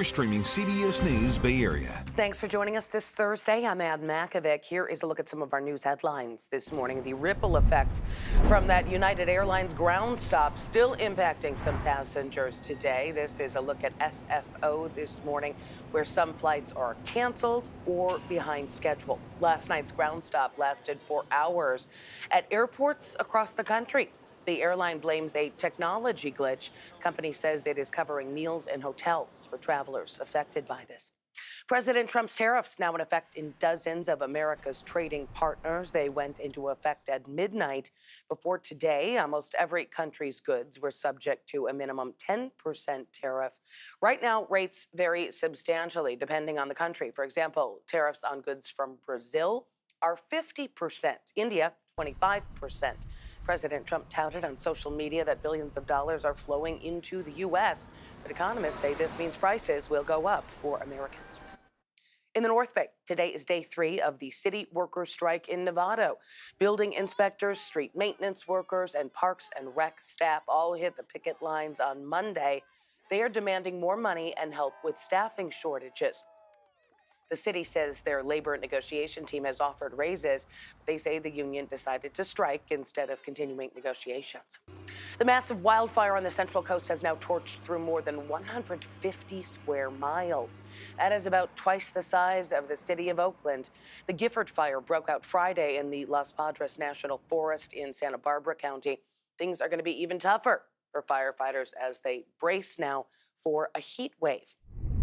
streaming CBS News Bay Area. Thanks for joining us this Thursday. I'm Ann Makovic. Here is a look at some of our news headlines this morning. The ripple effects from that United Airlines ground stop still impacting some passengers today. This is a look at SFO this morning, where some flights are canceled or behind schedule. Last night's ground stop lasted for hours at airports across the country. The airline blames a technology glitch. Company says it is covering meals and hotels for travelers affected by this. President Trump's tariffs now in effect in dozens of America's trading partners. They went into effect at midnight. Before today, almost every country's goods were subject to a minimum 10% tariff. Right now, rates vary substantially depending on the country. For example, tariffs on goods from Brazil are 50%, India 25%. President Trump touted on social media that billions of dollars are flowing into the U.S., but economists say this means prices will go up for Americans. In the North Bay, today is day 3 of the city workers' strike in Nevada. Building inspectors, street maintenance workers, and parks and rec staff all hit the picket lines on Monday. They are demanding more money and help with staffing shortages. The city says their labor negotiation team has offered raises. They say the union decided to strike instead of continuing negotiations. The massive wildfire on the Central Coast has now torched through more than 150 square miles. That is about twice the size of the city of Oakland. The Gifford fire broke out Friday in the Los Padres National Forest in Santa Barbara County. Things are going to be even tougher for firefighters as they brace now for a heat wave.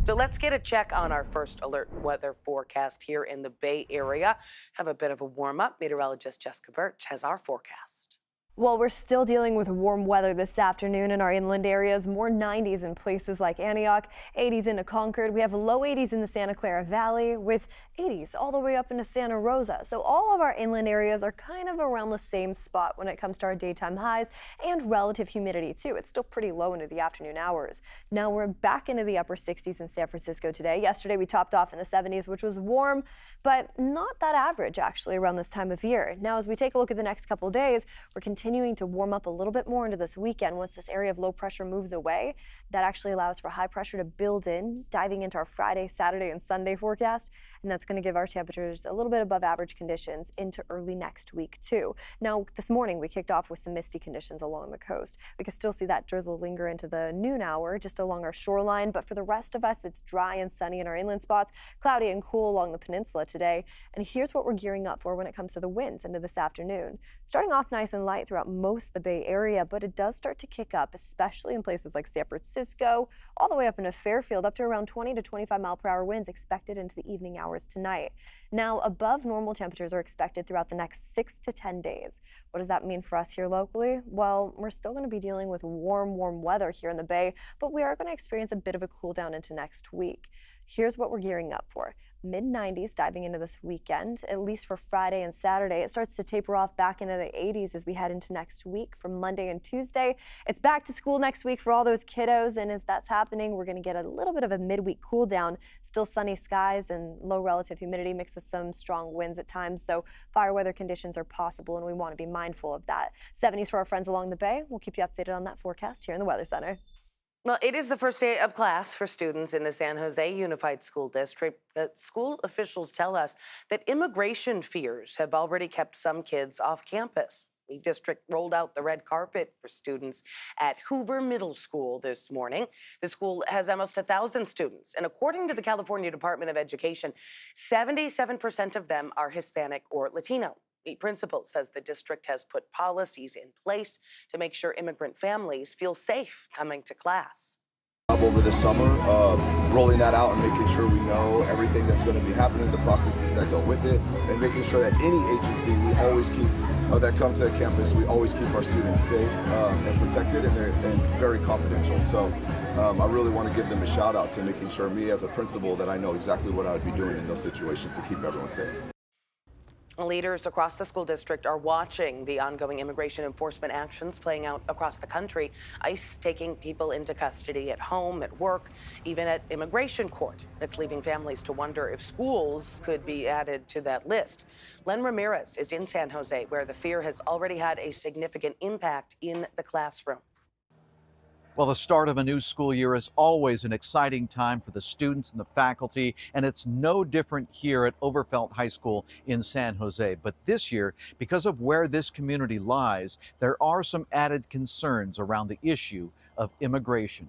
So let's get a check on our first alert weather forecast here in the Bay Area. Have a bit of a warm up. Meteorologist Jessica Birch has our forecast. Well, we're still dealing with warm weather this afternoon in our inland areas. More 90s in places like Antioch, 80s into Concord. We have low 80s in the Santa Clara Valley with 80s all the way up into Santa Rosa. So all of our inland areas are kind of around the same spot when it comes to our daytime highs and relative humidity too. It's still pretty low into the afternoon hours. Now we're back into the upper 60s in San Francisco today. Yesterday we topped off in the 70s, which was warm, but not that average actually around this time of year. Now as we take a look at the next couple of days, we're continuing to warm up a little bit more into this weekend. Once this area of low pressure moves away, that actually allows for high pressure to build in, diving into our Friday, Saturday, and Sunday forecast. And that's going to give our temperatures a little bit above average conditions into early next week too. Now, this morning we kicked off with some misty conditions along the coast. We can still see that drizzle linger into the noon hour just along our shoreline, but for the rest of us, it's dry and sunny in our inland spots, cloudy and cool along the peninsula today. And here's what we're gearing up for when it comes to the winds into this afternoon. Starting off nice and light throughout most of the Bay Area, but it does start to kick up, especially in places like San Francisco, all the way up into Fairfield, up to around 20 to 25 mile per hour winds expected into the evening hours tonight. Now, above normal temperatures are expected throughout the next 6 to 10 days. What does that mean for us here locally? Well, we're still going to be dealing with warm weather here in the Bay, but we are going to experience a bit of a cool down into next week. Here's what we're gearing up for. Mid-90s diving into this weekend, at least for Friday and Saturday. It starts to taper off back into the 80s as we head into next week from Monday and Tuesday. It's back to school next week for all those kiddos, and as that's happening, we're going to get a little bit of a midweek cool down. Still sunny skies and low relative humidity mixed with some strong winds at times, so fire weather conditions are possible, and we want to be mindful of that. 70s for our friends along the Bay. We'll keep you updated on that forecast here in the Weather Center. Well, it is the first day of class for students in the San Jose Unified School District. School officials tell us that immigration fears have already kept some kids off campus. The district rolled out the red carpet for students at Hoover Middle School this morning. The school has almost 1,000 students, and according to the California Department of Education, 77% of them are Hispanic or Latino. The principal says the district has put policies in place to make sure immigrant families feel safe coming to class. Over the summer, rolling that out and making sure we know everything that's going to be happening, the processes that go with it, and making sure that any agency we always keep that come to campus, we always keep our students safe and protected, and very confidential. So I really want to give them a shout out to making sure me as a principal that I know exactly what I would be doing in those situations to keep everyone safe. Leaders across the school district are watching the ongoing immigration enforcement actions playing out across the country. ICE taking people into custody at home, at work, even at immigration court. It's leaving families to wonder if schools could be added to that list. Len Ramirez is in San Jose, where the fear has already had a significant impact in the classroom. Well, the start of a new school year is always an exciting time for the students and the faculty, and it's no different here at Overfelt High School in San Jose. But this year, because of where this community lies, there are some added concerns around the issue of immigration.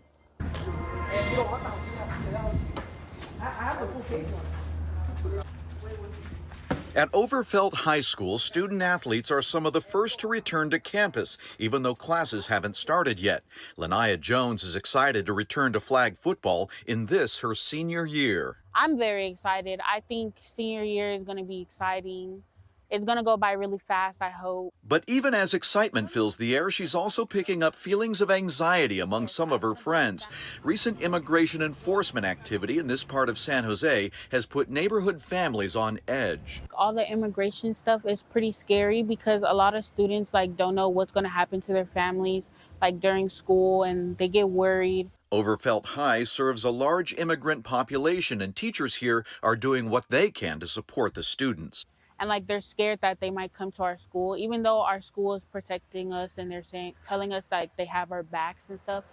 At Overfelt High School, student athletes are some of the first to return to campus, even though classes haven't started yet. Lanaya Jones is excited to return to flag football in this, her senior year. I'm very excited. I think senior year is going to be exciting. It's going to go by really fast, I hope. But even as excitement fills the air, she's also picking up feelings of anxiety among some of her friends. Recent immigration enforcement activity in this part of San Jose has put neighborhood families on edge. All the immigration stuff is pretty scary because a lot of students don't know what's going to happen to their families during school, and they get worried. Overfelt High serves a large immigrant population, and teachers here are doing what they can to support the students. And they're scared that they might come to our school, even though our school is protecting us and they're telling us that they have our backs and stuff.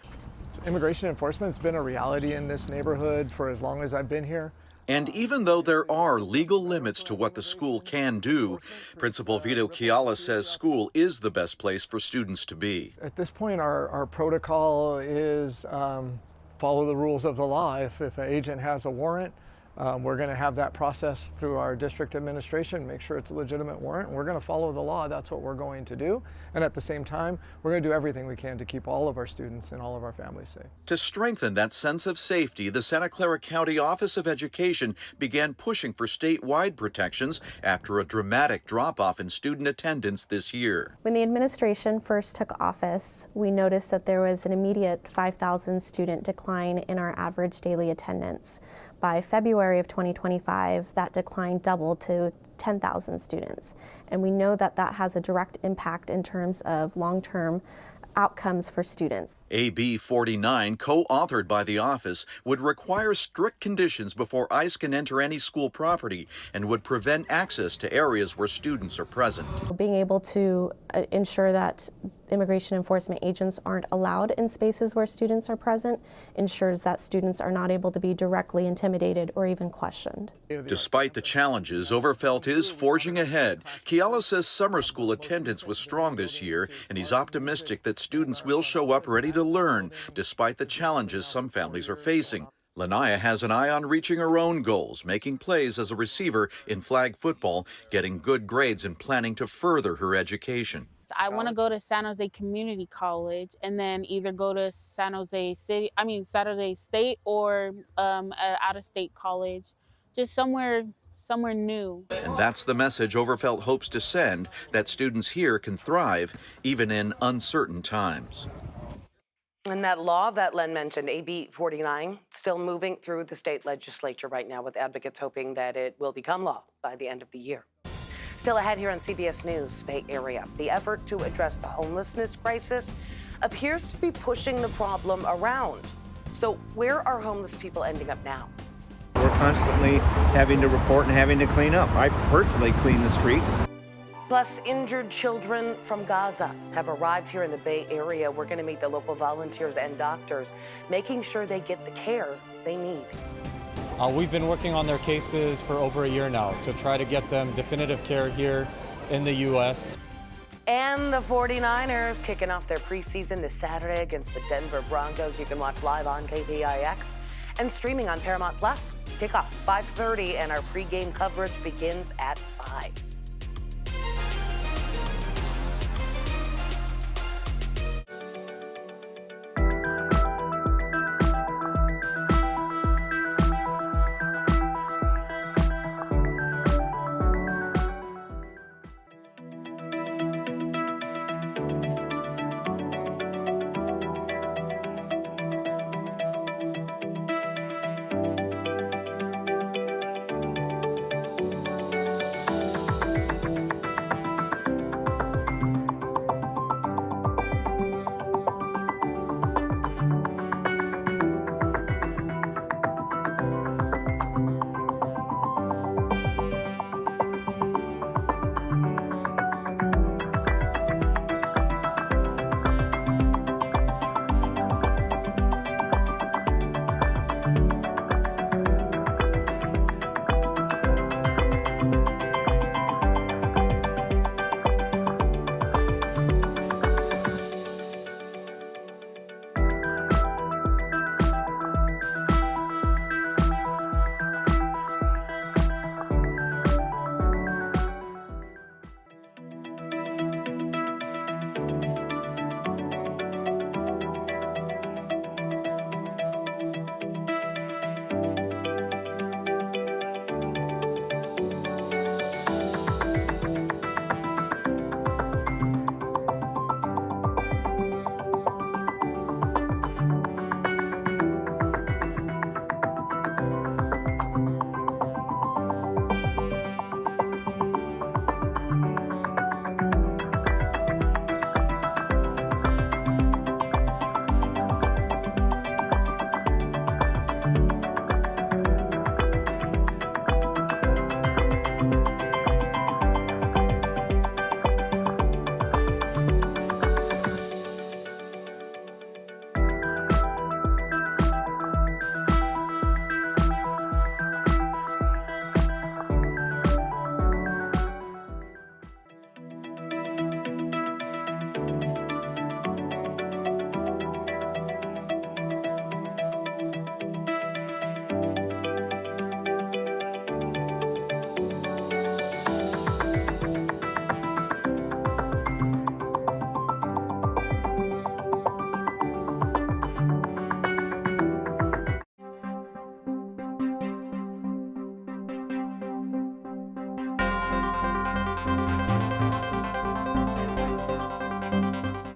Immigration enforcement's been a reality in this neighborhood for as long as I've been here. And even though there are legal limits to what the school can do, Principal Vito Chiala says school is the best place for students to be. At this point, our protocol is follow the rules of the law. If an agent has a warrant, we're going to have that process through our district administration, make sure it's a legitimate warrant, and we're going to follow the law. That's what we're going to do. And at the same time, we're going to do everything we can to keep all of our students and all of our families safe. To strengthen that sense of safety, the Santa Clara County Office of Education began pushing for statewide protections after a dramatic drop-off in student attendance this year. When the administration first took office, we noticed that there was an immediate 5,000 student decline in our average daily attendance. By February of 2025, that decline doubled to 10,000 students. And we know that that has a direct impact in terms of long-term outcomes for students. AB 49, co-authored by the office, would require strict conditions before ICE can enter any school property and would prevent access to areas where students are present. Being able to ensure that immigration enforcement agents aren't allowed in spaces where students are present ensures that students are not able to be directly intimidated or even questioned. Despite the challenges, Overfelt is forging ahead. Chiala says summer school attendance was strong this year, and he's optimistic that students will show up ready to learn, despite the challenges some families are facing. Lanaya has an eye on reaching her own goals, making plays as a receiver in flag football, getting good grades, and planning to further her education. I want to go to San Jose Community College and then either go to San Jose State or out-of-state college, just somewhere new. And that's the message Overfelt hopes to send, that students here can thrive even in uncertain times. And that law that Len mentioned, AB 49, still moving through the state legislature right now, with advocates hoping that it will become law by the end of the year. Still ahead here on CBS News Bay Area, the effort to address the homelessness crisis appears to be pushing the problem around. So where are homeless people ending up now? We're constantly having to report and having to clean up. I personally clean the streets. Plus, injured children from Gaza have arrived here in the Bay Area. We're going to meet the local volunteers and doctors, making sure they get the care they need. We've been working on their cases for over a year now to try to get them definitive care here in the U.S. And the 49ers kicking off their preseason this Saturday against the Denver Broncos. You can watch live on KPIX and streaming on Paramount Plus. Kickoff 5:30, and our pregame coverage begins at 5.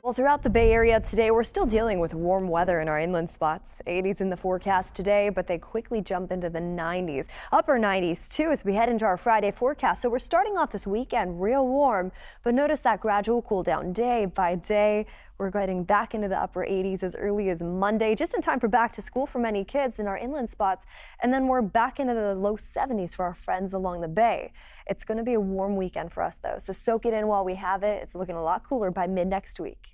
Well, throughout the Bay Area today, we're still dealing with warm weather in our inland spots. 80s in the forecast today, but they quickly jump into the 90s. Upper 90s, too, as we head into our Friday forecast. So we're starting off this weekend real warm, but notice that gradual cool down day by day. We're getting back into the upper 80s as early as Monday, just in time for back to school for many kids in our inland spots. And then we're back into the low 70s for our friends along the bay. It's going to be a warm weekend for us, though, so soak it in while we have it. It's looking a lot cooler by mid next week.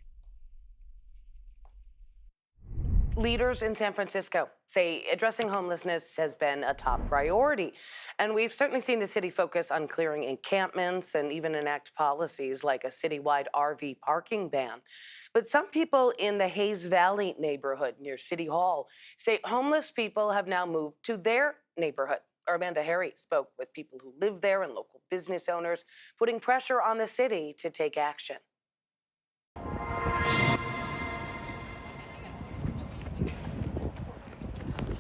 Leaders in San Francisco say addressing homelessness has been a top priority. And we've certainly seen the city focus on clearing encampments and even enact policies like a citywide RV parking ban. But some people in the Hayes Valley neighborhood near City Hall say homeless people have now moved to their neighborhood. Our Amanda Harry spoke with people who live there and local business owners, putting pressure on the city to take action.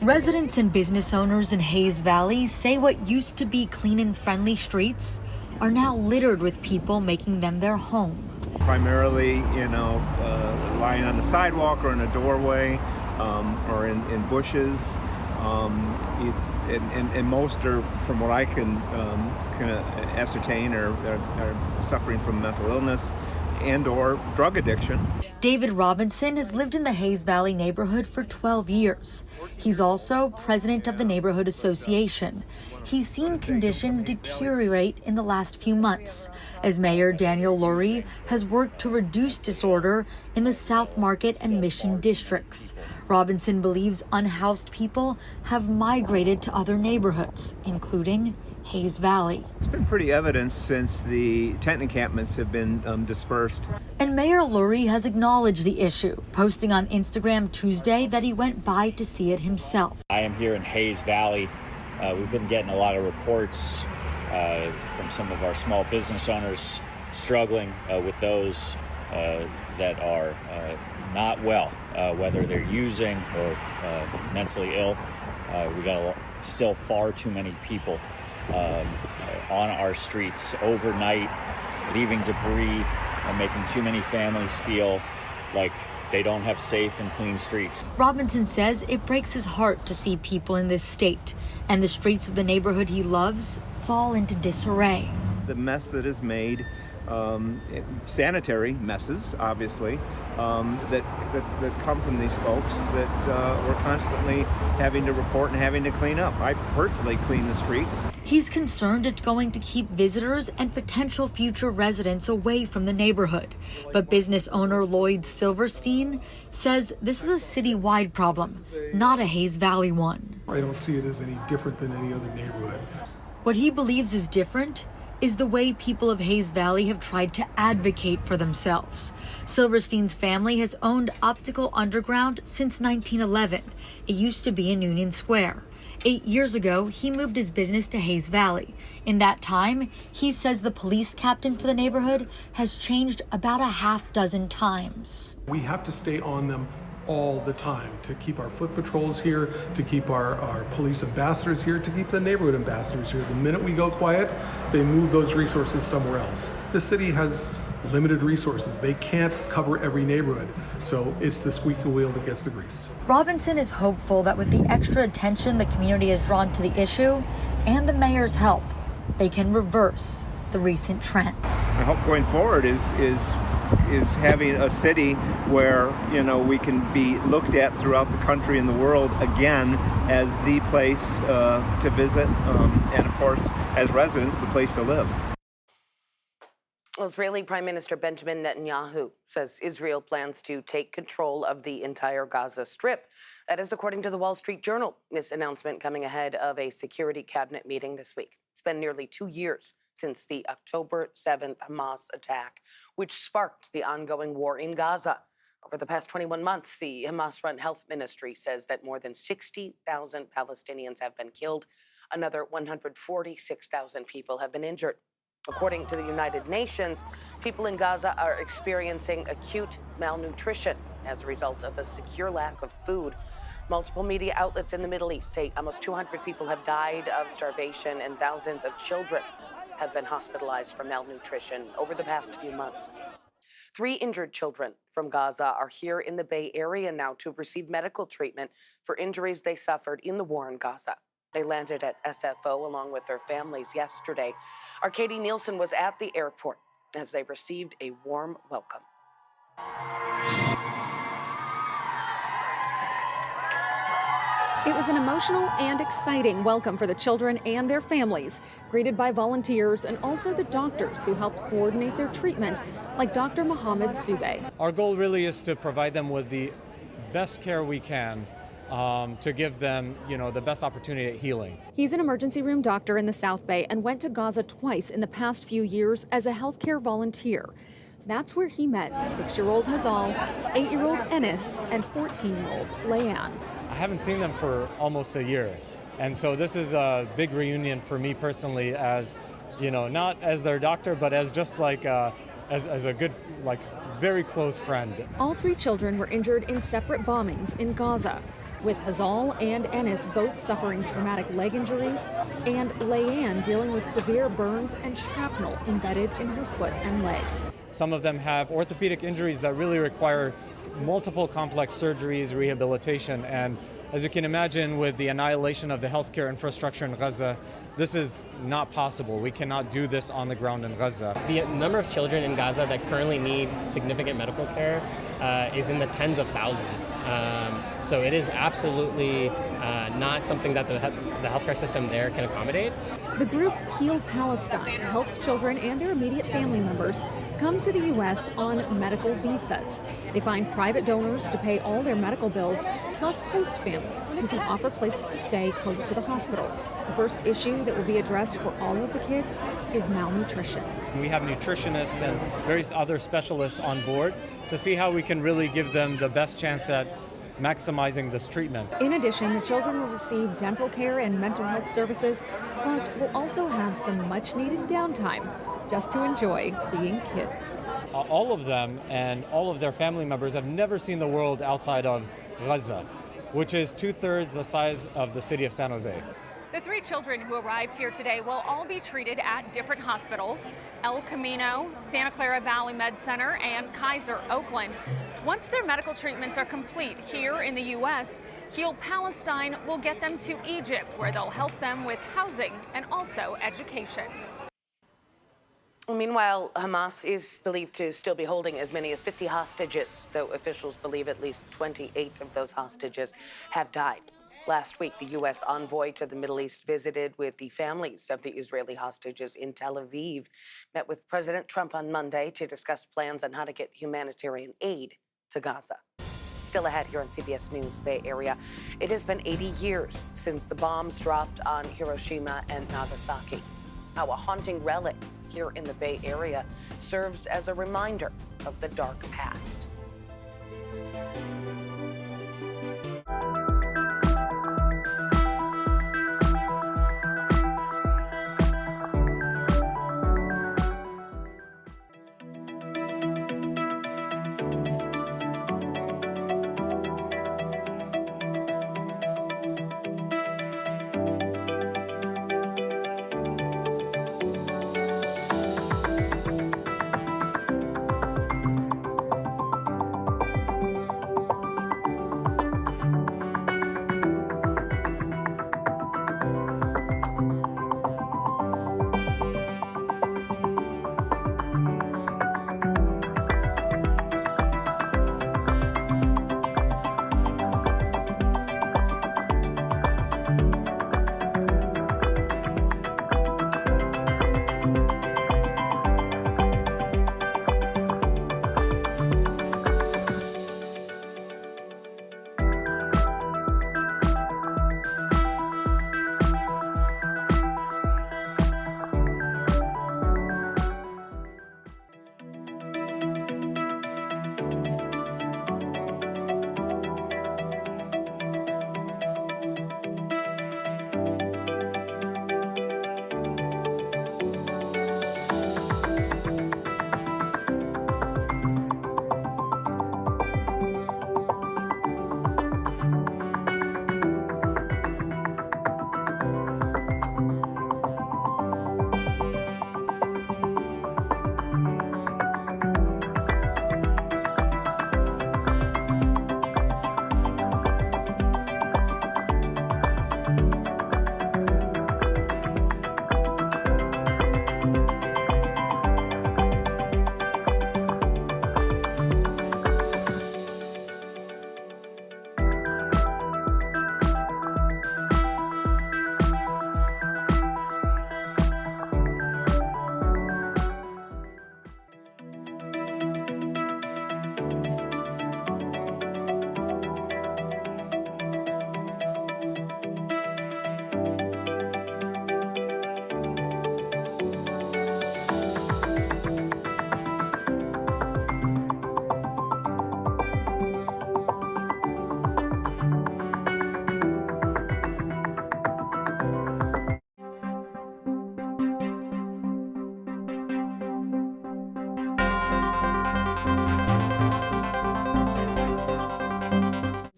Residents and business owners in Hayes Valley say what used to be clean and friendly streets are now littered with people making them their home. Primarily, lying on the sidewalk or in a doorway or in bushes. And most are, from what I can kind of ascertain, are suffering from mental illness and or drug addiction. David Robinson has lived in the Hayes Valley neighborhood for 12 years. He's also president of the neighborhood association. He's seen conditions deteriorate in the last few months as Mayor Daniel Lurie has worked to reduce disorder in the South Market and Mission districts. Robinson believes unhoused people have migrated to other neighborhoods, including Hayes Valley. It's been pretty evident since the tent encampments have been dispersed. And Mayor Lurie has acknowledged the issue, posting on Instagram Tuesday that he went by to see it himself. I am here in Hayes Valley. We've been getting a lot of reports from some of our small business owners struggling with those that are not well, whether they're using or mentally ill. We got still far too many people on our streets overnight, leaving debris and making too many families feel like they don't have safe and clean streets. Robinson says it breaks his heart to see people in this state, and the streets of the neighborhood he loves fall into disarray. The mess that is made, sanitary messes, obviously, that come from these folks that we're constantly having to report and having to clean up. I personally clean the streets. He's concerned it's going to keep visitors and potential future residents away from the neighborhood. But business owner Lloyd Silverstein says this is a citywide problem, not a Hayes Valley one. I don't see it as any different than any other neighborhood. What he believes is different is the way people of Hayes Valley have tried to advocate for themselves. Silverstein's family has owned Optical Underground since 1911. It used to be in Union Square. 8 years ago, he moved his business to Hayes Valley. In that time, he says the police captain for the neighborhood has changed about a half dozen times. We have to stay on them all the time to keep our foot patrols here, to keep our police ambassadors here, to keep the neighborhood ambassadors here. The minute we go quiet, they move those resources somewhere else. The city has limited resources. They can't cover every neighborhood. So it's the squeaky wheel that gets the grease. Robinson is hopeful that with the extra attention the community has drawn to the issue and the mayor's help, they can reverse the recent trend. My hope going forward is having a city where, we can be looked at throughout the country and the world again as the place to visit, and of course, as residents, the place to live. Israeli Prime Minister Benjamin Netanyahu says Israel plans to take control of the entire Gaza Strip. That is according to the Wall Street Journal. This announcement coming ahead of a security cabinet meeting this week. It's been nearly 2 years since the October 7th Hamas attack, which sparked the ongoing war in Gaza. Over the past 21 months, the Hamas-run health ministry says that more than 60,000 Palestinians have been killed. Another 146,000 people have been injured. According to the United Nations, people in Gaza are experiencing acute malnutrition as a result of a severe lack of food. Multiple media outlets in the Middle East say almost 200 people have died of starvation and thousands of children have been hospitalized for malnutrition over the past few months. 3 injured children from Gaza are here in the Bay Area now to receive medical treatment for injuries they suffered in the war in Gaza. They landed at SFO along with their families yesterday. Our Katie Nielsen was at the airport as they received a warm welcome. It was an emotional and exciting welcome for the children and their families, greeted by volunteers and also the doctors who helped coordinate their treatment, like Dr. Mohammed Subeh. Our goal really is to provide them with the best care we can to give them, the best opportunity at healing. He's an emergency room doctor in the South Bay and went to Gaza twice in the past few years as a healthcare volunteer. That's where he met 6-year-old Hazal, 8-year-old Enes, and 14-year-old Leanne. I haven't seen them for almost a year. And so this is a big reunion for me personally as, not as their doctor, but as just like, as a good, very close friend. All 3 children were injured in separate bombings in Gaza, with Hazal and Enes both suffering traumatic leg injuries, and Leanne dealing with severe burns and shrapnel embedded in her foot and leg. Some of them have orthopedic injuries that really require multiple complex surgeries, rehabilitation, and as you can imagine, with the annihilation of the healthcare infrastructure in Gaza, this is not possible. We cannot do this on the ground in Gaza. The number of children in Gaza that currently need significant medical care is in the tens of thousands. So it is absolutely not something that the healthcare system there can accommodate. The group Heal Palestine helps children and their immediate family members come to the U.S. on medical visas. They find private donors to pay all their medical bills, plus host families who can offer places to stay close to the hospitals. The first issue that will be addressed for all of the kids is malnutrition. We have nutritionists and various other specialists on board to see how we can really give them the best chance at maximizing this treatment. In addition, the children will receive dental care and mental health services, plus will also have some much-needed downtime just to enjoy being kids. All of them and all of their family members have never seen the world outside of Gaza, which is 2/3 the size of the city of San Jose. The 3 children who arrived here today will all be treated at different hospitals: El Camino, Santa Clara Valley Med Center, and Kaiser Oakland. Once their medical treatments are complete here in the U.S., Heal Palestine will get them to Egypt, where they'll help them with housing and also education. Meanwhile, Hamas is believed to still be holding as many as 50 hostages, though officials believe at least 28 of those hostages have died. Last week, the U.S. envoy to the Middle East visited with the families of the Israeli hostages in Tel Aviv, met with President Trump on Monday to discuss plans on how to get humanitarian aid to Gaza. Still ahead here on CBS News Bay Area, it has been 80 years since the bombs dropped on Hiroshima and Nagasaki. How a haunting relic here in the Bay Area serves as a reminder of the dark past.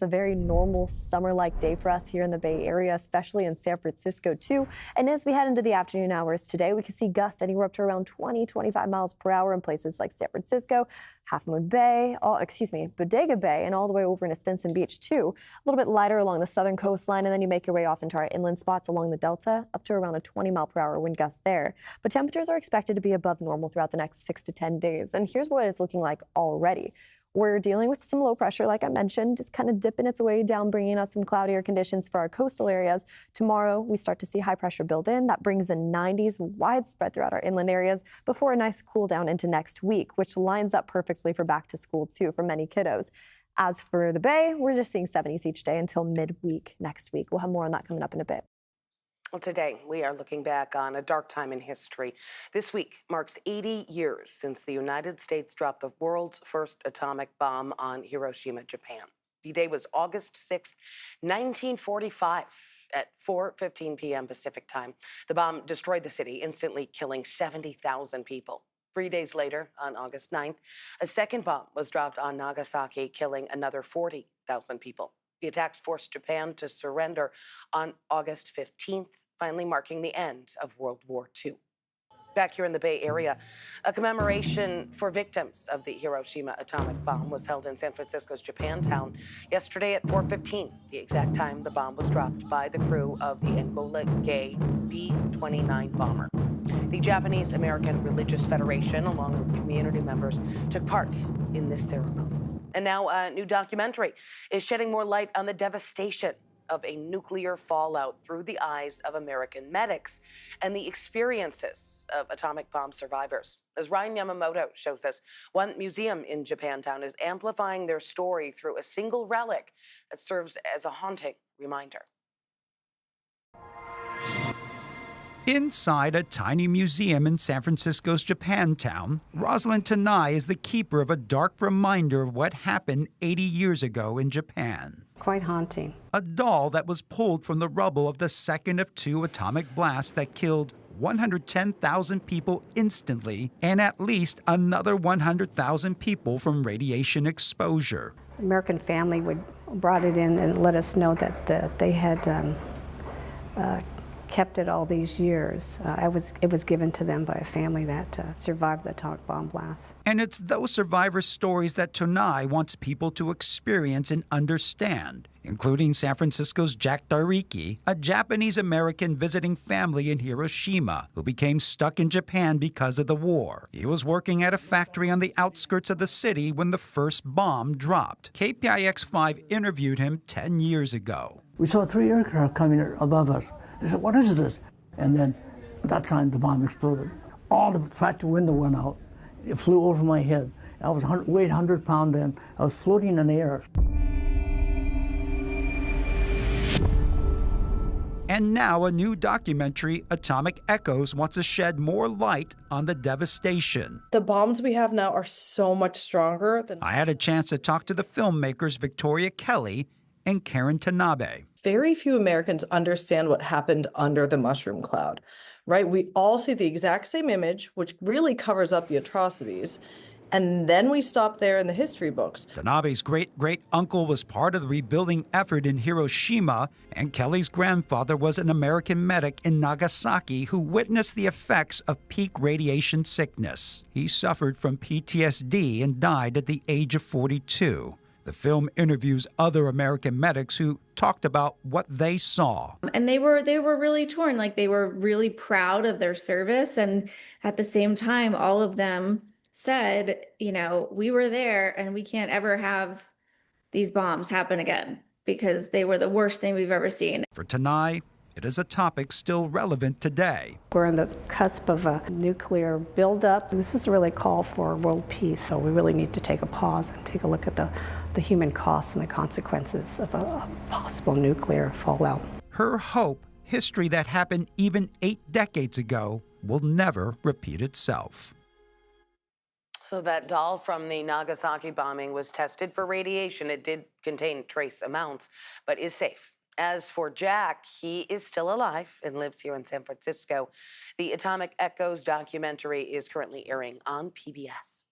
a very normal summer-like day for us here in the Bay Area, especially in San Francisco too. And as we head into the afternoon hours today, we can see gusts anywhere up to around 20-25 miles per hour in places like San Francisco, Half Moon Bay, Bodega Bay, and all the way over into Stinson Beach too. A little bit lighter along the southern coastline, and then you make your way off into our inland spots along the Delta, up to around a 20-mile-per-hour wind gust there. But temperatures are expected to be above normal throughout the next 6 to 10 days. And here's what it's looking like already. We're dealing with some low pressure, like I mentioned, just kind of dipping its way down, bringing us some cloudier conditions for our coastal areas. Tomorrow, we start to see high pressure build in. That brings in 90s widespread throughout our inland areas before a nice cool down into next week, which lines up perfectly for back to school, too, for many kiddos. As for the Bay, we're just seeing 70s each day until midweek next week. We'll have more on that coming up in a bit. Well, today, we are looking back on a dark time in history. This week marks 80 years since the United States dropped the world's first atomic bomb on Hiroshima, Japan. The day was August 6th, 1945 at 4:15 p.m. Pacific time. The bomb destroyed the city, instantly killing 70,000 people. 3 days later, on August 9th, a second bomb was dropped on Nagasaki, killing another 40,000 people. The attacks forced Japan to surrender on August 15th, finally marking the end of World War II. Back here in the Bay Area, a commemoration for victims of the Hiroshima atomic bomb was held in San Francisco's Japantown yesterday at 4:15, the exact time the bomb was dropped by the crew of the Enola Gay B-29 bomber. The Japanese American Religious Federation, along with community members, took part in this ceremony. And now a new documentary is shedding more light on the devastation of a nuclear fallout through the eyes of American medics and the experiences of atomic bomb survivors. As Ryan Yamamoto shows us, one museum in Japantown is amplifying their story through a single relic that serves as a haunting reminder. Inside a tiny museum in San Francisco's Japantown, Rosalind Tanai is the keeper of a dark reminder of what happened 80 years ago in Japan. Quite haunting. A doll that was pulled from the rubble of the second of two atomic blasts that killed 110,000 people instantly and at least another 100,000 people from radiation exposure. American family brought it in and let us know that they had kept it all these years. It was given to them by a family that survived the atomic bomb blast. And it's those survivor stories that Tonai wants people to experience and understand, including San Francisco's Jack Dariki, a Japanese-American visiting family in Hiroshima who became stuck in Japan because of the war. He was working at a factory on the outskirts of the city when the first bomb dropped. KPIX5 interviewed him 10 years ago. We saw 3 aircraft coming above us. I said, "What is this?" And then at that time the bomb exploded. All the factory window went out. It flew over my head. I was weighed 100 pounds then. I was floating in the air. And now a new documentary, Atomic Echoes, wants to shed more light on the devastation. The bombs we have now are so much stronger than... I had a chance to talk to the filmmakers Victoria Kelly and Karen Tanabe. Very few Americans understand what happened under the mushroom cloud, right? We all see the exact same image, which really covers up the atrocities. And then we stop there in the history books. Tanabe's great-great-uncle was part of the rebuilding effort in Hiroshima, and Kelly's grandfather was an American medic in Nagasaki who witnessed the effects of peak radiation sickness. He suffered from PTSD and died at the age of 42. The film interviews other American medics who talked about what they saw. And they were really torn, like they were really proud of their service. And at the same time, all of them said, we were there and we can't ever have these bombs happen again because they were the worst thing we've ever seen. For Tanai, it is a topic still relevant today. We're on the cusp of a nuclear buildup. This is really a call for world peace, so we really need to take a pause and take a look at the human costs and the consequences of a possible nuclear fallout. Her hope, history that happened even 8 decades ago, will never repeat itself. So that doll from the Nagasaki bombing was tested for radiation. It did contain trace amounts, but is safe. As for Jack, he is still alive and lives here in San Francisco. The Atomic Echoes documentary is currently airing on PBS.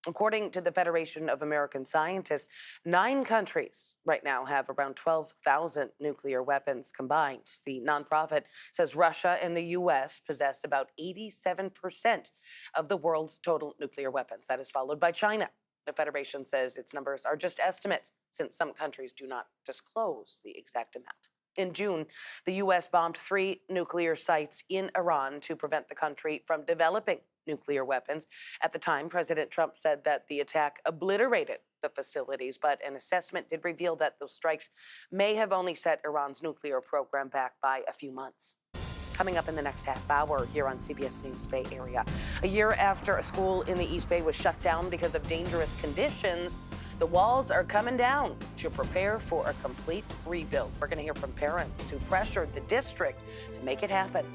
According to the Federation of American Scientists, 9 countries right now have around 12,000 nuclear weapons combined. The nonprofit says Russia and the U.S. possess about 87% of the world's total nuclear weapons. That is followed by China. The Federation says its numbers are just estimates, since some countries do not disclose the exact amount. In June, the U.S. bombed 3 nuclear sites in Iran to prevent the country from developing nuclear weapons. At the time, President Trump said that the attack obliterated the facilities, but an assessment did reveal that those strikes may have only set Iran's nuclear program back by a few months. Coming up in the next half hour here on CBS News Bay Area. A year after a school in the East Bay was shut down because of dangerous conditions, the walls are coming down to prepare for a complete rebuild. We're going to hear from parents who pressured the district to make it happen.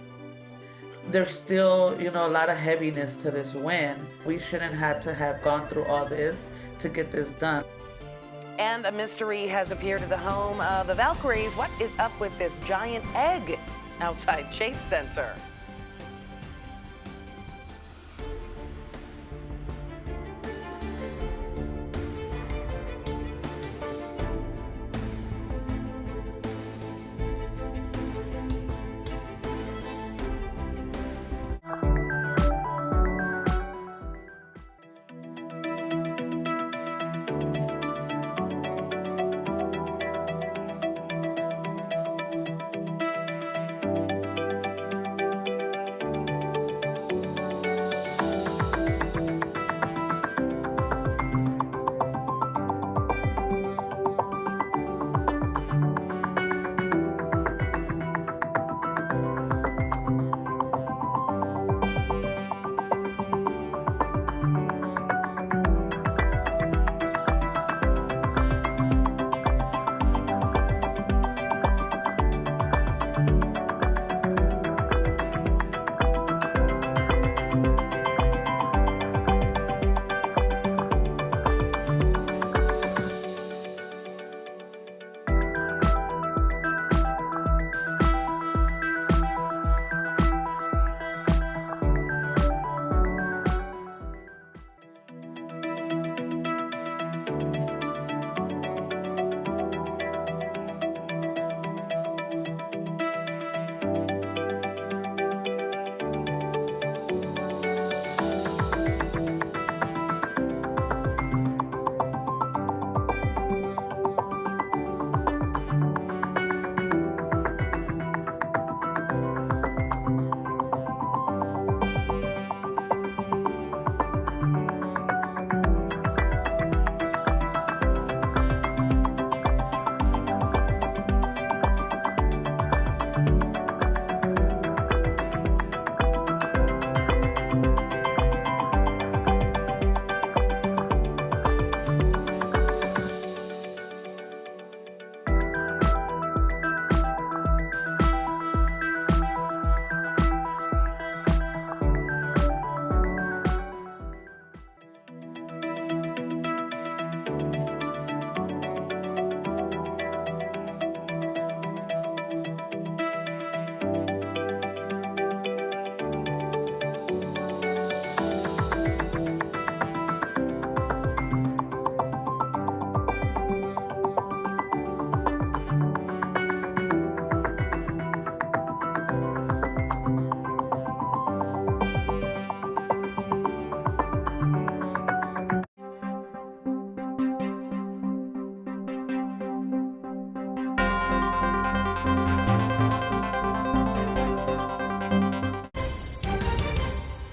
There's still, a lot of heaviness to this win. We shouldn't have to have gone through all this to get this done. And a mystery has appeared at the home of the Valkyries. What is up with this giant egg outside Chase Center?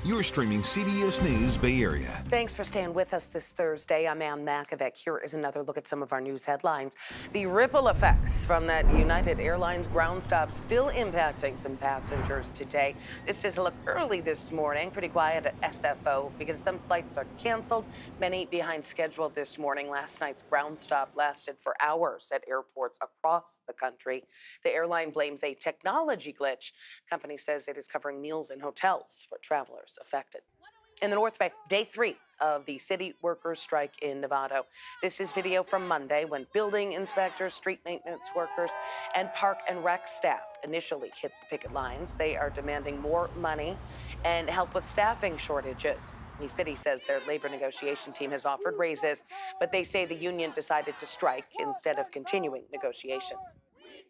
You're streaming CBS News Bay Area. Thanks for staying with us this Thursday. I'm Ann Makovic. Here is another look at some of our news headlines. The ripple effects from that United Airlines ground stop still impacting some passengers today. This is a look early this morning. Pretty quiet at SFO because some flights are canceled, many behind schedule this morning. Last night's ground stop lasted for hours at airports across the country. The airline blames a technology glitch. Company says it is covering meals and hotels for travelers affected. In the North Bay, day 3 of the city workers' strike in Nevada. This is video from Monday when building inspectors, street maintenance workers, and park and rec staff initially hit the picket lines. They are demanding more money and help with staffing shortages. The city says their labor negotiation team has offered raises, but they say the union decided to strike instead of continuing negotiations.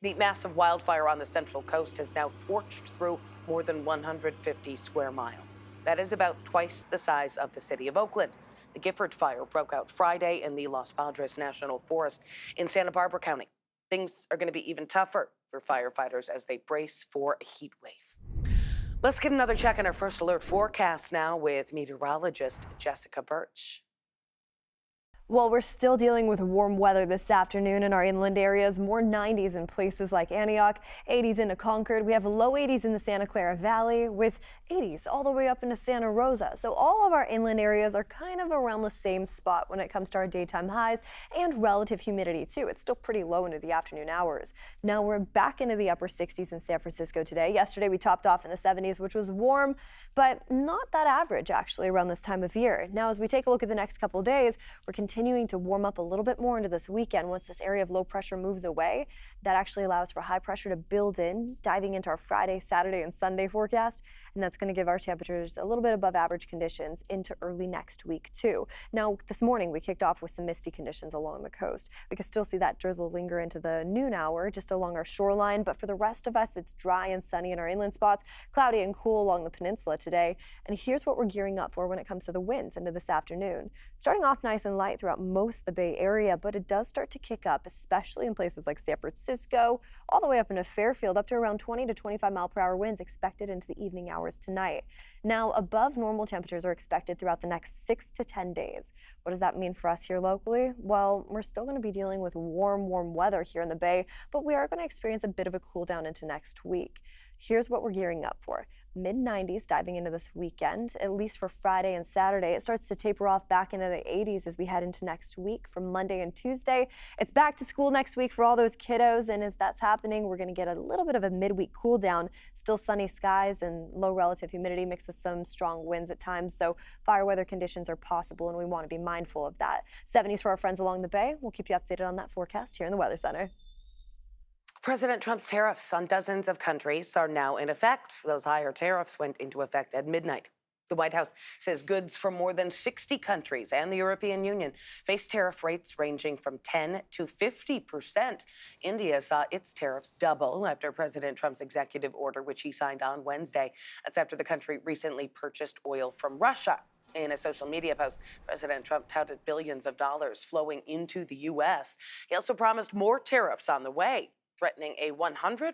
The massive wildfire on the Central Coast has now torched through more than 150 square miles. That is about twice the size of the city of Oakland. The Gifford fire broke out Friday in the Los Padres National Forest in Santa Barbara County. Things are going to be even tougher for firefighters as they brace for a heat wave. Let's get another check on our first alert forecast now with meteorologist Jessica Birch. Well, we're still dealing with warm weather this afternoon in our inland areas. More 90s in places like Antioch, 80s into Concord. We have low 80s in the Santa Clara Valley with 80s all the way up into Santa Rosa. So all of our inland areas are kind of around the same spot when it comes to our daytime highs and relative humidity too. It's still pretty low into the afternoon hours. Now we're back into the upper 60s in San Francisco today. Yesterday we topped off in the 70s, which was warm, but not that average actually around this time of year. Now as we take a look at the next couple days, we're continuing to warm up a little bit more into this weekend. Once this area of low pressure moves away, that actually allows for high pressure to build in, diving into our Friday, Saturday, and Sunday forecast. And that's going to give our temperatures a little bit above average conditions into early next week too. Now, this morning we kicked off with some misty conditions along the coast. We can still see that drizzle linger into the noon hour just along our shoreline, but for the rest of us, it's dry and sunny in our inland spots, cloudy and cool along the peninsula today. And here's what we're gearing up for when it comes to the winds into this afternoon. Starting off nice and light throughout most of the Bay Area, but it does start to kick up, especially in places like San Francisco, all the way up into Fairfield, up to around 20 to 25 mile per hour winds expected into the evening hours tonight. Now, above normal temperatures are expected throughout the next 6 to 10 days. What does that mean for us here locally? Well, we're still going to be dealing with warm weather here in the Bay, but we are going to experience a bit of a cool down into next week. Here's what we're gearing up for. Mid-90s diving into this weekend, at least for Friday and Saturday. It starts to taper off back into the 80s as we head into next week from Monday and Tuesday. It's back to school next week for all those kiddos, and as that's happening, we're going to get a little bit of a midweek cool down. Still sunny skies and low relative humidity mixed with some strong winds at times, so fire weather conditions are possible, and we want to be mindful of that. 70s for our friends along the Bay. We'll keep you updated on that forecast here in the Weather Center. President Trump's tariffs on dozens of countries are now in effect. Those higher tariffs went into effect at midnight. The White House says goods from more than 60 countries and the European Union face tariff rates ranging from 10 to 50%. India saw its tariffs double after President Trump's executive order, which he signed on Wednesday. That's after the country recently purchased oil from Russia. In a social media post, President Trump touted billions of dollars flowing into the U.S. He also promised more tariffs on the way, threatening a 100%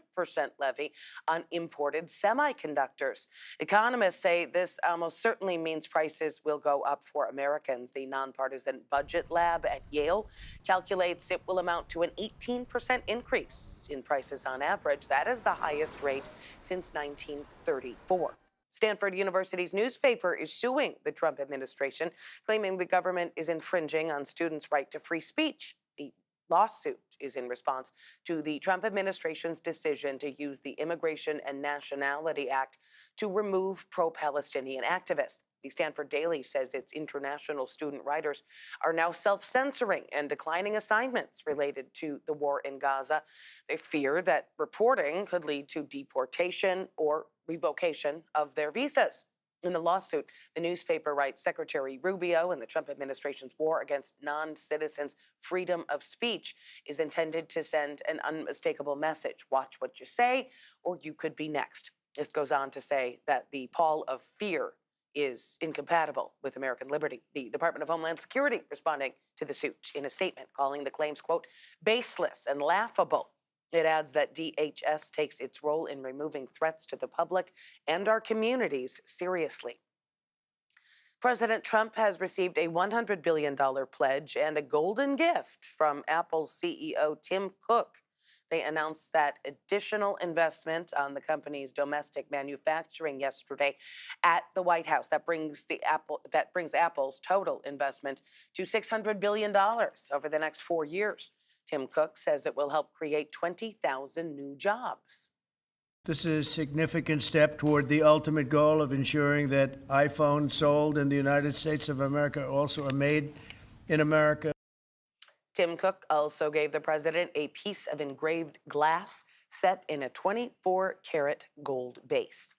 levy on imported semiconductors. Economists say this almost certainly means prices will go up for Americans. The nonpartisan budget lab at Yale calculates it will amount to an 18% increase in prices on average. That is the highest rate since 1934. Stanford University's newspaper is suing the Trump administration, claiming the government is infringing on students' right to free speech. The lawsuit is in response to the Trump administration's decision to use the Immigration and Nationality Act to remove pro-Palestinian activists. The Stanford Daily says its international student writers are now self-censoring and declining assignments related to the war in Gaza. They fear that reporting could lead to deportation or revocation of their visas. In the lawsuit, the newspaper writes Secretary Rubio and the Trump administration's war against non-citizens' freedom of speech is intended to send an unmistakable message. Watch what you say, or you could be next. This goes on to say that the pall of fear is incompatible with American liberty. The Department of Homeland Security responding to the suit in a statement, calling the claims, quote, baseless and laughable. It adds that DHS takes its role in removing threats to the public and our communities seriously. President Trump has received a $100 billion pledge and a golden gift from Apple's CEO Tim Cook. They announced that additional investment on the company's domestic manufacturing yesterday at the White House. That brings Apple's total investment to $600 billion over the next 4 years. Tim Cook says it will help create 20,000 new jobs. This is a significant step toward the ultimate goal of ensuring that iPhones sold in the United States of America also are made in America. Tim Cook also gave the president a piece of engraved glass set in a 24-karat gold base.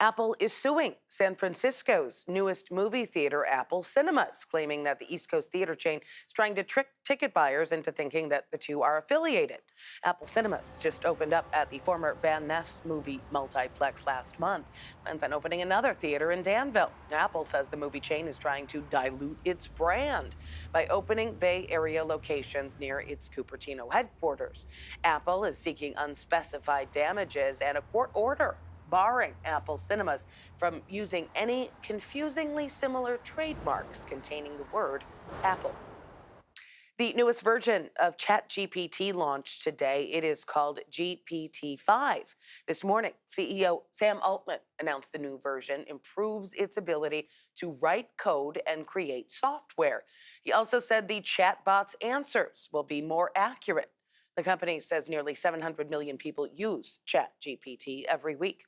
Apple is suing San Francisco's newest movie theater, Apple Cinemas, claiming that the East Coast theater chain is trying to trick ticket buyers into thinking that the two are affiliated. Apple Cinemas just opened up at the former Van Ness movie multiplex last month, plans on opening another theater in Danville. Apple says the movie chain is trying to dilute its brand by opening Bay Area locations near its Cupertino headquarters. Apple is seeking unspecified damages and a court order barring Apple Cinemas from using any confusingly similar trademarks containing the word Apple. The newest version of ChatGPT launched today. It is called GPT-5. This morning, CEO Sam Altman announced the new version improves its ability to write code and create software. He also said the chatbot's answers will be more accurate. The company says nearly 700 million people use ChatGPT every week.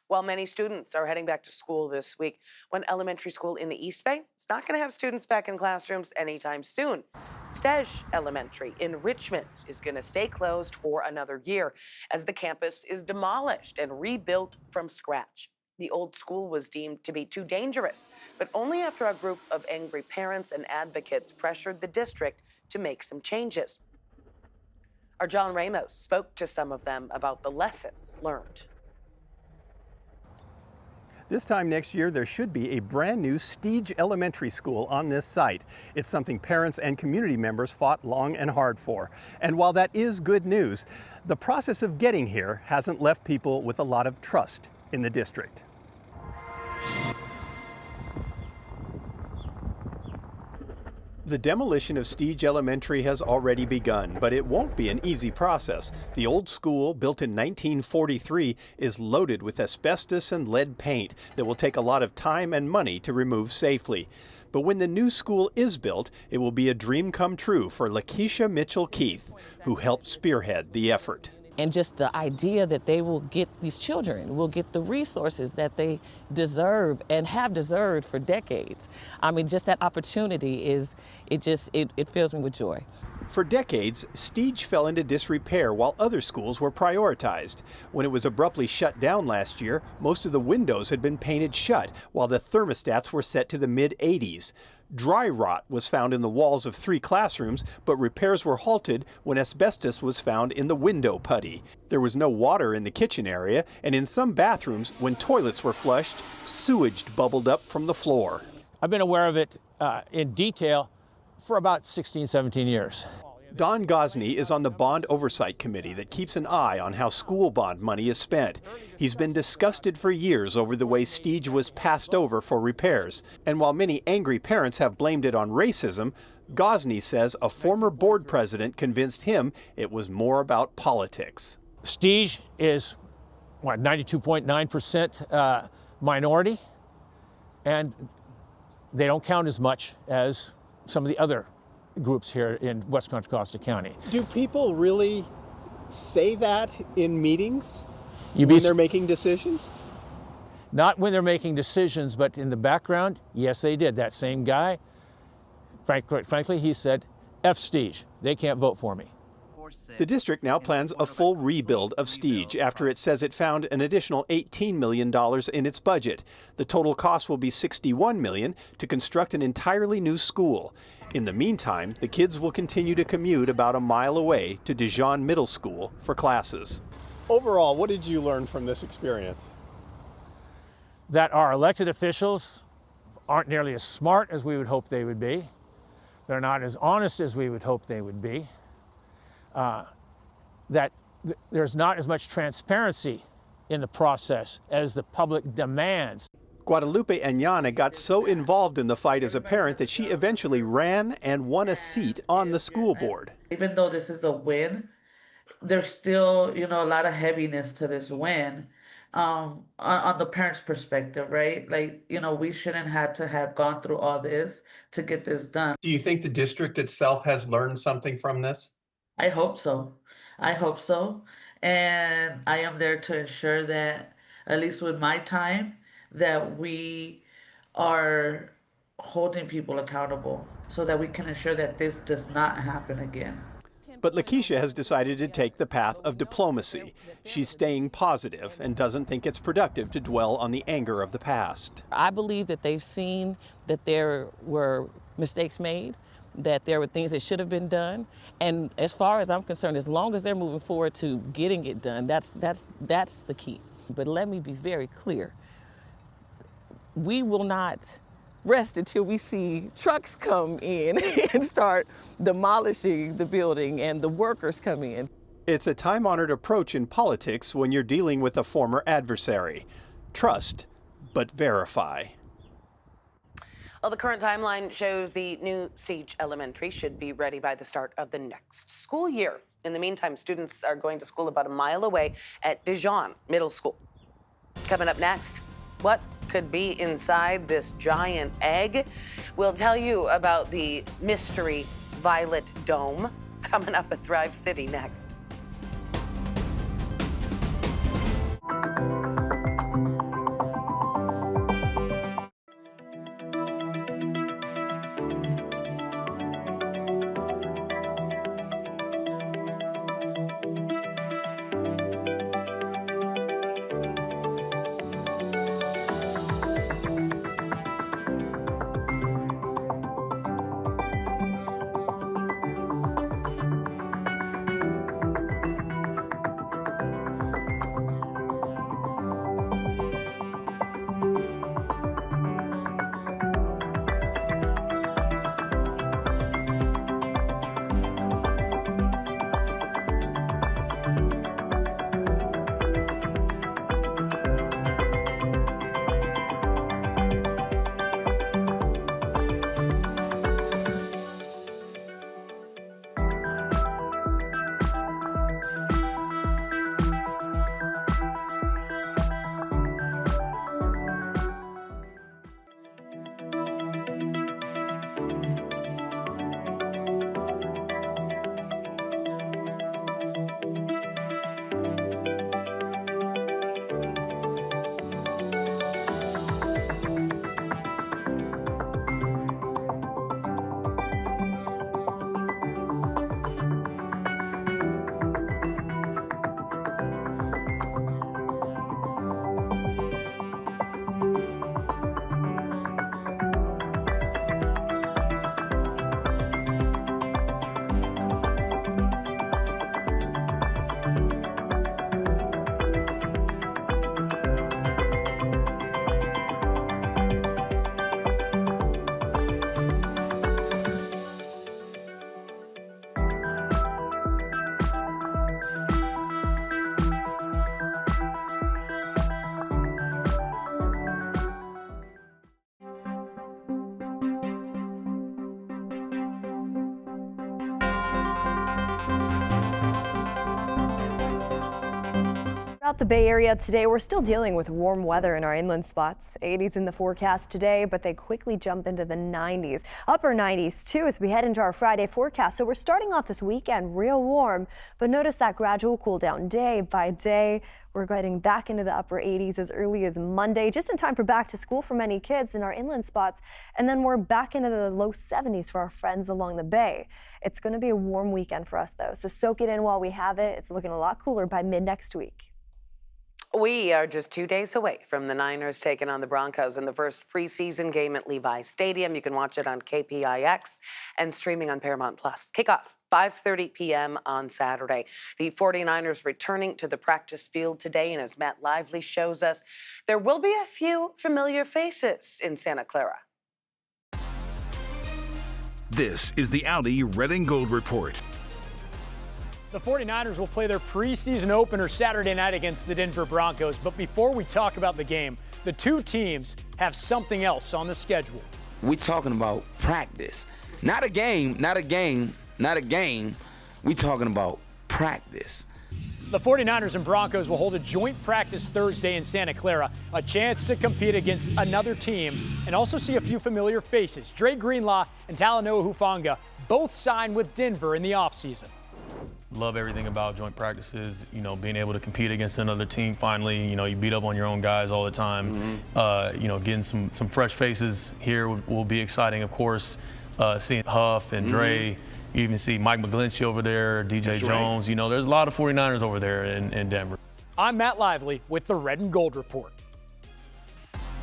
While many students are heading back to school this week, one elementary school in the East Bay is not going to have students back in classrooms anytime soon. Stege Elementary in Richmond is going to stay closed for another year as the campus is demolished and rebuilt from scratch. The old school was deemed to be too dangerous, but only after a group of angry parents and advocates pressured the district to make some changes. Our John Ramos spoke to some of them about the lessons learned. This time next year, there should be a brand new Stege Elementary School on this site. It's something parents and community members fought long and hard for. And while that is good news, the process of getting here hasn't left people with a lot of trust in the district. The demolition of Stege Elementary has already begun, but it won't be an easy process. The old school, built in 1943, is loaded with asbestos and lead paint that will take a lot of time and money to remove safely. But when the new school is built, it will be a dream come true for Lakeisha Mitchell-Keith, who helped spearhead the effort. And just the idea that they will get, these children will get the resources that they deserve and have deserved for decades. I mean, just that opportunity is, it fills me with joy. For decades, Stege fell into disrepair while other schools were prioritized. When it was abruptly shut down last year, most of the windows had been painted shut, while the thermostats were set to the mid-80s. Dry rot was found in the walls of 3 classrooms, but repairs were halted when asbestos was found in the window putty. There was no water in the kitchen area, and in some bathrooms, when toilets were flushed, sewage bubbled up from the floor. I've been aware of it in detail for about 16, 17 years. Don Gosney is on the Bond Oversight Committee that keeps an eye on how school bond money is spent. He's been disgusted for years over the way Stege was passed over for repairs. And while many angry parents have blamed it on racism, Gosney says a former board president convinced him it was more about politics. Stege is, 92.9% minority, and they don't count as much as some of the other groups here in West Contra Costa County. Do people really say that in meetings when they're making decisions? Not when they're making decisions, but in the background, yes, they did. That same guy, frankly, he said, F Stege, they can't vote for me. The district now plans a full rebuild of Stege after it says it found an additional $18 million in its budget. The total cost will be $61 million to construct an entirely new school. In the meantime, the kids will continue to commute about a mile away to Dijon Middle School for classes. Overall, what did you learn from this experience? That our elected officials aren't nearly as smart as we would hope they would be. They're not as honest as we would hope they would be. That there's not as much transparency in the process as the public demands. Guadalupe Añana got so involved in the fight as a parent that she eventually ran and won a seat on the school board. Even though this is a win, there's still, a lot of heaviness to this win on the parents' perspective, right? Like, we shouldn't have to have gone through all this to get this done. Do you think the district itself has learned something from this? I hope so. I hope so. And I am there to ensure that, at least with my time, that we are holding people accountable so that we can ensure that this does not happen again. But Lakeisha has decided to take the path of diplomacy. She's staying positive and doesn't think it's productive to dwell on the anger of the past. I believe that they've seen that there were mistakes made, that there were things that should have been done. And as far as I'm concerned, as long as they're moving forward to getting it done, that's the key. But let me be very clear. We will not rest until we see trucks come in and start demolishing the building and the workers come in. It's a time-honored approach in politics when you're dealing with a former adversary. Trust, but verify. Well, the current timeline shows the new Stage Elementary should be ready by the start of the next school year. In the meantime, students are going to school about a mile away at Dijon Middle School. Coming up next, what could be inside this giant egg? We'll tell you about the mystery violet dome coming up at Thrive City next. Throughout the Bay Area today, we're still dealing with warm weather in our inland spots. 80s in the forecast today, but they quickly jump into the 90s. Upper 90s too as we head into our Friday forecast. So we're starting off this weekend real warm, but notice that gradual cool down day by day. We're getting back into the upper 80s as early as Monday, just in time for back to school for many kids in our inland spots. And then we're back into the low 70s for our friends along the bay. It's going to be a warm weekend for us though, so soak it in while we have it. It's looking a lot cooler by mid next week. We are just 2 days away from the Niners taking on the Broncos in the first preseason game at Levi Stadium. You can watch it on KPIX and streaming on Paramount+. Kickoff 5:30 p.m. on Saturday. The 49ers returning to the practice field today, and as Matt Lively shows us, there will be a few familiar faces in Santa Clara. This is the Audi Red and Gold Report. The 49ers will play their preseason opener Saturday night against the Denver Broncos. But before we talk about the game, the two teams have something else on the schedule. We're talking about practice. Not a game, not a game, not a game. We're talking about practice. The 49ers and Broncos will hold a joint practice Thursday in Santa Clara, a chance to compete against another team and also see a few familiar faces. Dre Greenlaw and Talanoa Hufanga both signed with Denver in the offseason. Love everything about joint practices, you know, being able to compete against another team finally. You know, you beat up on your own guys all the time. You know, getting some fresh faces here will be exciting, of course. seeing Huff and Dre. You even see Mike McGlinchey over there, DJ That's Jones. right. You know, there's a lot of 49ers over there in Denver. I'm Matt Lively with the Red and Gold Report.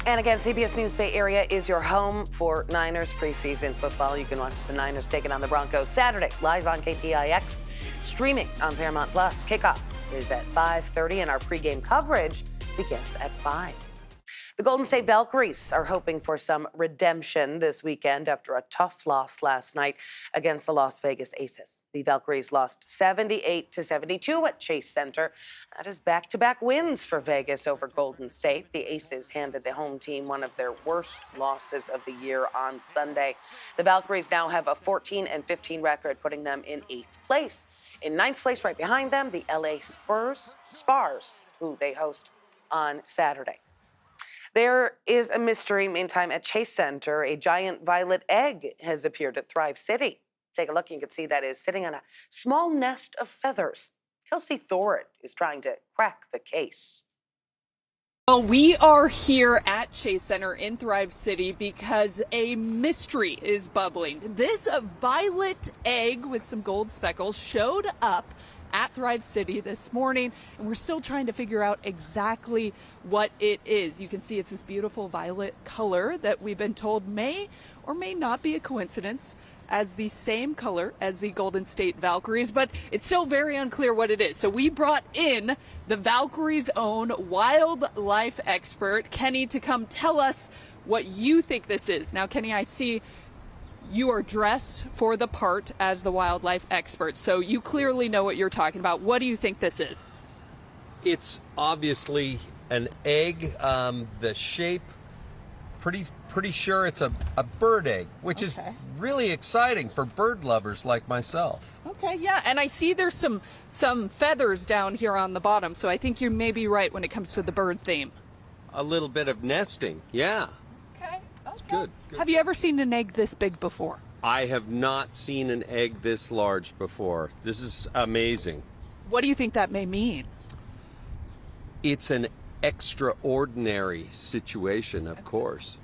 And again, CBS News Bay Area is your home for Niners preseason football. You can watch the Niners taking on the Broncos Saturday, live on KPIX, streaming on Paramount+. Kickoff is at 5:30, and our pregame coverage begins at 5. The Golden State Valkyries are hoping for some redemption this weekend after a tough loss last night against the Las Vegas Aces. The Valkyries lost 78-72 at Chase Center. That is back-to-back wins for Vegas over Golden State. The Aces handed the home team one of their worst losses of the year on Sunday. The Valkyries now have a 14-15 record, putting them in 8th place. In 9th place, right behind them, the LA Spars, who they host on Saturday. There is a mystery, meantime, at Chase Center. A giant violet egg has appeared at Thrive City. Take a look, you can see that is sitting on a small nest of feathers. Kelsey Thorit is trying to crack the case. Well, we are here at Chase Center in Thrive City because a mystery is bubbling. This violet egg with some gold speckles showed up at Thrive City this morning, and we're still trying to figure out exactly what it is. You can see it's this beautiful violet color that we've been told may or may not be a coincidence, as the same color as the Golden State Valkyries, but it's still very unclear what it is. So we brought in the Valkyries' own wildlife expert, Kenny, to come tell us what you think this is. Now, Kenny, I see you are dressed for the part as the wildlife expert, so you clearly know what you're talking about. What do you think this is? It's obviously an egg. The shape, pretty sure it's a bird egg, which is really exciting for bird lovers like myself. Okay, yeah, and I see there's some feathers down here on the bottom, so I think you may be right when it comes to the bird theme. A little bit of nesting, yeah. Good. Have you ever seen an egg this big before? I have not seen an egg this large before. This is amazing. What do you think that may mean? It's an extraordinary situation, of course.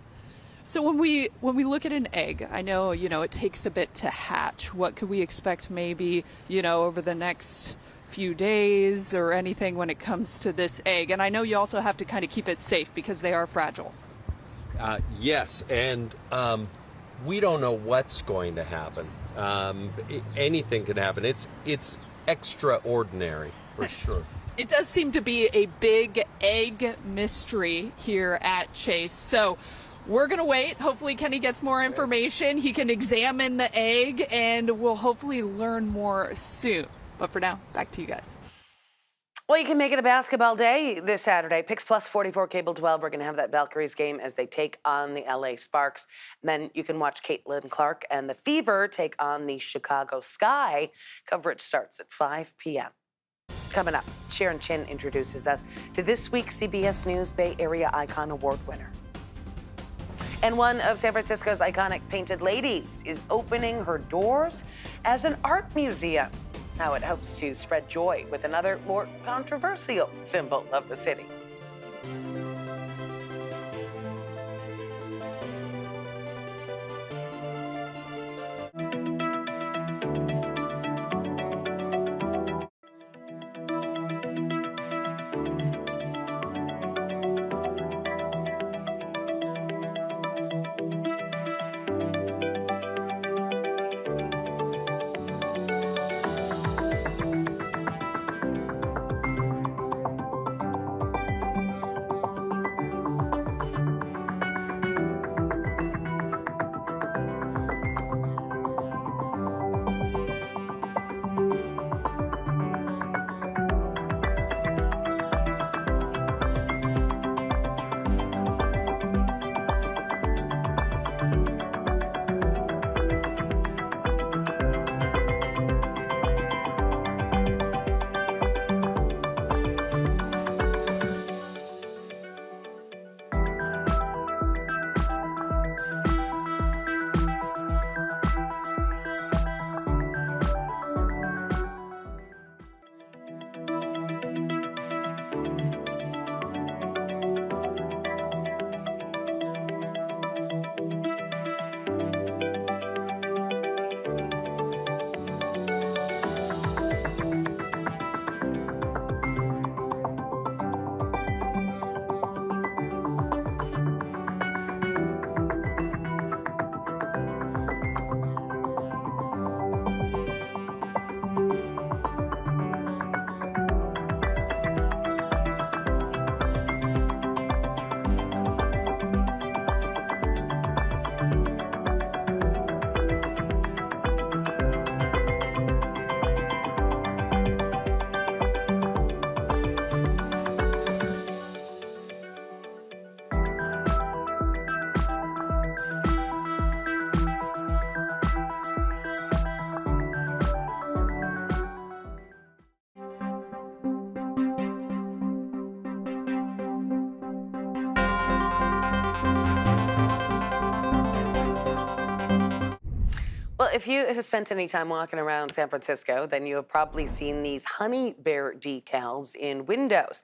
So when we look at an egg, I know, it takes a bit to hatch. What could we expect maybe, over the next few days or anything when it comes to this egg? And I know you also have to kind of keep it safe because they are fragile. Yes, and we don't know what's going to happen. Anything can happen. It's extraordinary, for sure. It does seem to be a big egg mystery here at Chase. So we're going to wait. Hopefully Kenny gets more information. He can examine the egg, and we'll hopefully learn more soon. But for now, back to you guys. Well, you can make it a basketball day this Saturday. Pix Plus 44, Cable 12. We're going to have that Valkyries game as they take on the LA Sparks. And then you can watch Caitlin Clark and the Fever take on the Chicago Sky. Coverage starts at 5 p.m. Coming up, Sharon Chin introduces us to this week's CBS News Bay Area Icon Award winner. And one of San Francisco's iconic painted ladies is opening her doors as an art museum. How it hopes to spread joy with another more controversial symbol of the city. if you have spent any time walking around San Francisco, then you have probably seen these honey bear decals in windows.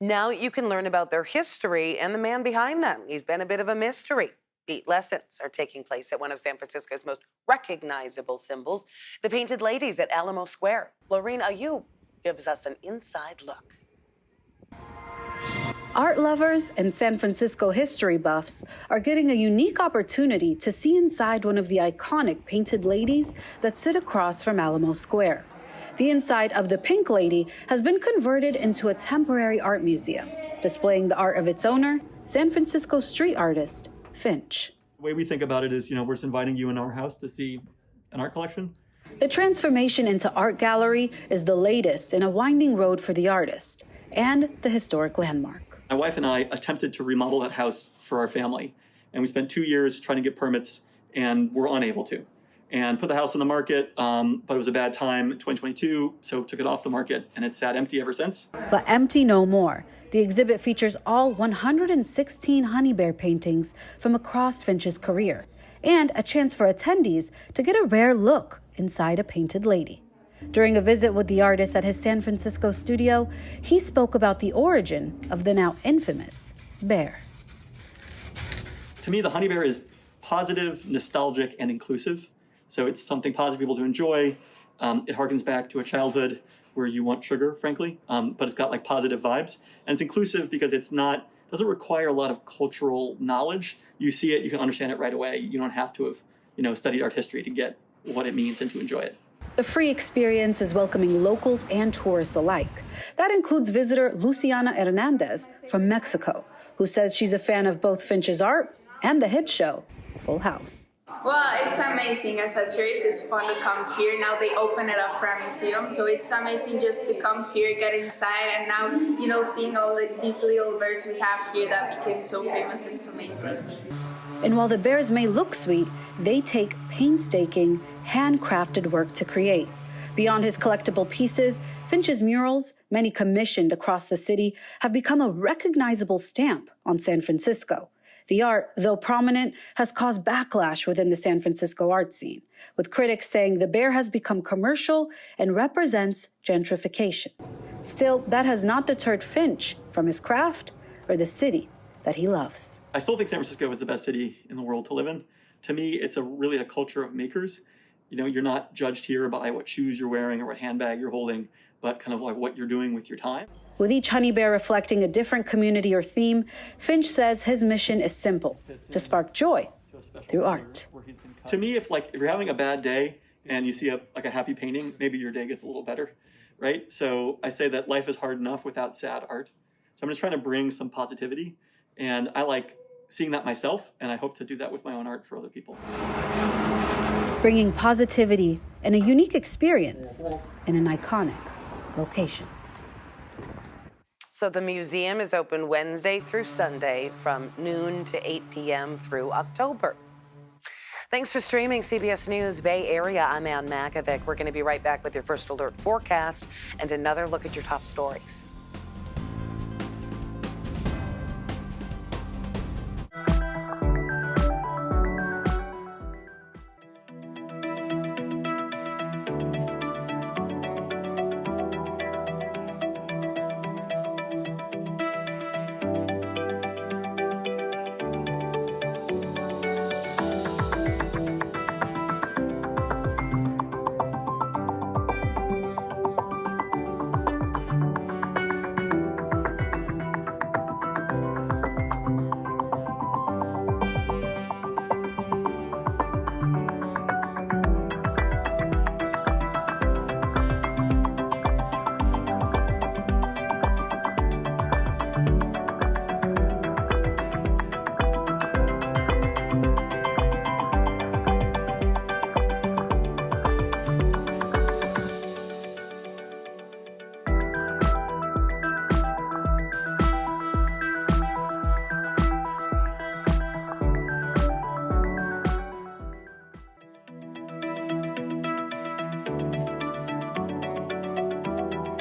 Now you can learn about their history and the man behind them. He's been a bit of a mystery. The lessons are taking place at one of San Francisco's most recognizable symbols, the Painted Ladies at Alamo Square. Lorene Ayub gives us an inside look. Art lovers and San Francisco history buffs are getting a unique opportunity to see inside one of the iconic Painted Ladies that sit across from Alamo Square. The inside of the Pink Lady has been converted into a temporary art museum, displaying the art of its owner, San Francisco street artist Finch. The way we think about it is, we're just inviting you in our house to see an art collection. The transformation into art gallery is the latest in a winding road for the artist and the historic landmark. My wife and I attempted to remodel that house for our family, and we spent 2 years trying to get permits, and were unable to. And put the house on the market, but it was a bad time in 2022, so took it off the market, and it's sat empty ever since. But empty no more. The exhibit features all 116 honey bear paintings from across Finch's career, and a chance for attendees to get a rare look inside a Painted Lady. During a visit with the artist at his San Francisco studio, he spoke about the origin of the now infamous bear. To me, the honey bear is positive, nostalgic, and inclusive. So it's something positive for people to enjoy. It harkens back to a childhood where you want sugar, frankly, but it's got like positive vibes. And it's inclusive because doesn't require a lot of cultural knowledge. You see it, you can understand it right away. You don't have to have, studied art history to get what it means and to enjoy it. The free experience is welcoming locals and tourists alike. That includes visitor Luciana Hernandez from Mexico, who says she's a fan of both Finch's art and the hit show, Full House. Well, it's amazing. As a tourist, it's fun to come here. Now they open it up for a museum, so it's amazing just to come here, get inside, and now, seeing all these little bears we have here that became so famous. It's amazing. And while the bears may look sweet, they take painstaking, handcrafted work to create. Beyond his collectible pieces, Finch's murals, many commissioned across the city, have become a recognizable stamp on San Francisco. The art, though prominent, has caused backlash within the San Francisco art scene, with critics saying the bear has become commercial and represents gentrification. Still, that has not deterred Finch from his craft or the city that he loves. I still think San Francisco is the best city in the world to live in. To me, it's really a culture of makers. You're not judged here by what shoes you're wearing or what handbag you're holding, but kind of like what you're doing with your time. With each honey bear reflecting a different community or theme, Finch says his mission is simple: to spark joy through art. To me, if you're having a bad day and you see a happy painting, maybe your day gets a little better, right? So I say that life is hard enough without sad art. So I'm just trying to bring some positivity, and I like seeing that myself, and I hope to do that with my own art for other people. Bringing positivity and a unique experience in an iconic location. So the museum is open Wednesday through Sunday from noon to 8 p.m. through October. Thanks for streaming CBS News Bay Area. I'm Ann Makovic. We're going to be right back with your first alert forecast and another look at your top stories.